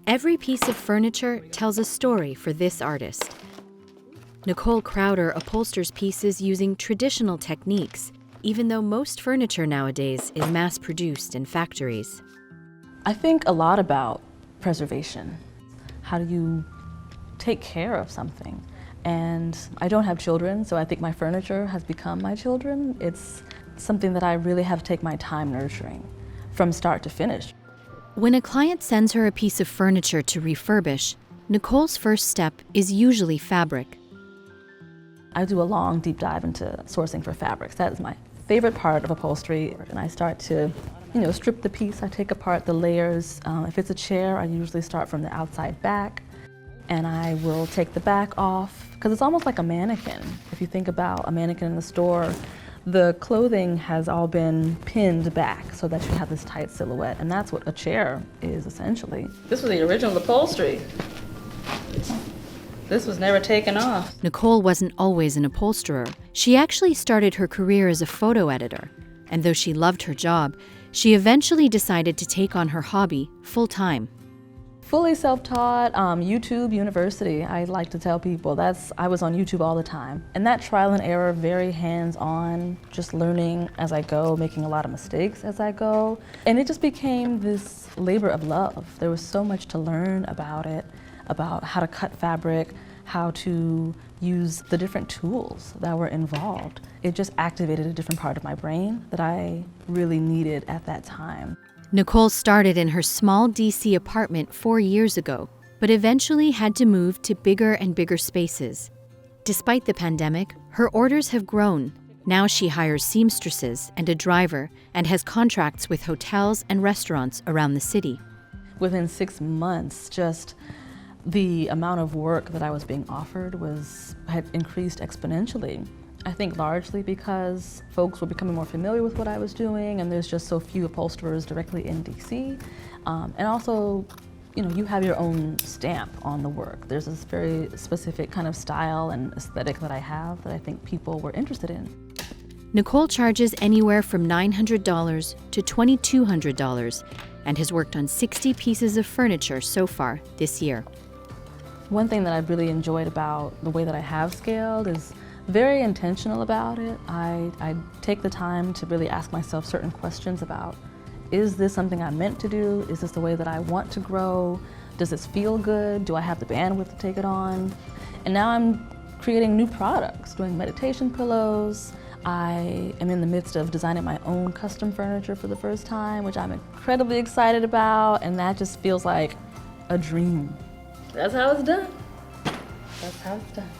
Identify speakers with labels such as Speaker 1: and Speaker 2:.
Speaker 1: Every piece of furniture tells a story for this artist. Nicole Crowder upholsters pieces using traditional techniques, even though most furniture nowadays is mass-produced in factories.
Speaker 2: I think a lot about preservation. How do you take care of something? And I don't have children, so I think my furniture has become my children. It's something that I really have to take my time nurturing from start to finish.
Speaker 1: When a client sends her a piece of furniture to refurbish, Nicole's first step is usually fabric.
Speaker 2: I do a long deep dive into sourcing for fabrics. That is my favorite part of upholstery. And I start to, strip the piece. I take apart the layers. If it's a chair, I usually start from the outside back. And I will take the back off, because it's almost like a mannequin. If you think about a mannequin in the store, the clothing has all been pinned back so that you have this tight silhouette, and that's what a chair is essentially. This was the original upholstery. This was never taken off.
Speaker 1: Nicole wasn't always an upholsterer. She actually started her career as a photo editor, and though she loved her job, she eventually decided to take on her hobby full-time.
Speaker 2: Fully self-taught, YouTube University. I like to tell people I was on YouTube all the time. And that trial and error, very hands-on, just learning as I go, making a lot of mistakes as I go. And it just became this labor of love. There was so much to learn about it, about how to cut fabric, how to use the different tools that were involved. It just activated a different part of my brain that I really needed at that time.
Speaker 1: Nicole started in her small DC apartment 4 years ago, but eventually had to move to bigger and bigger spaces. Despite the pandemic, her orders have grown. Now she hires seamstresses and a driver and has contracts with hotels and restaurants around the city.
Speaker 2: Within 6 months, just the amount of work that I was being offered had increased exponentially. I think largely because folks were becoming more familiar with what I was doing, and there's just so few upholsterers directly in DC. And also, you have your own stamp on the work. There's this very specific kind of style and aesthetic that I have that I think people were interested in.
Speaker 1: Nicole charges anywhere from $900 to $2,200 and has worked on 60 pieces of furniture so far this year.
Speaker 2: One thing that I've really enjoyed about the way that I have scaled is very intentional about it. I take the time to really ask myself certain questions about, is this something I'm meant to do? Is this the way that I want to grow? Does this feel good? Do I have the bandwidth to take it on? And now I'm creating new products, doing meditation pillows. I am in the midst of designing my own custom furniture for the first time, which I'm incredibly excited about, and that just feels like a dream. That's how it's done. That's how it's done.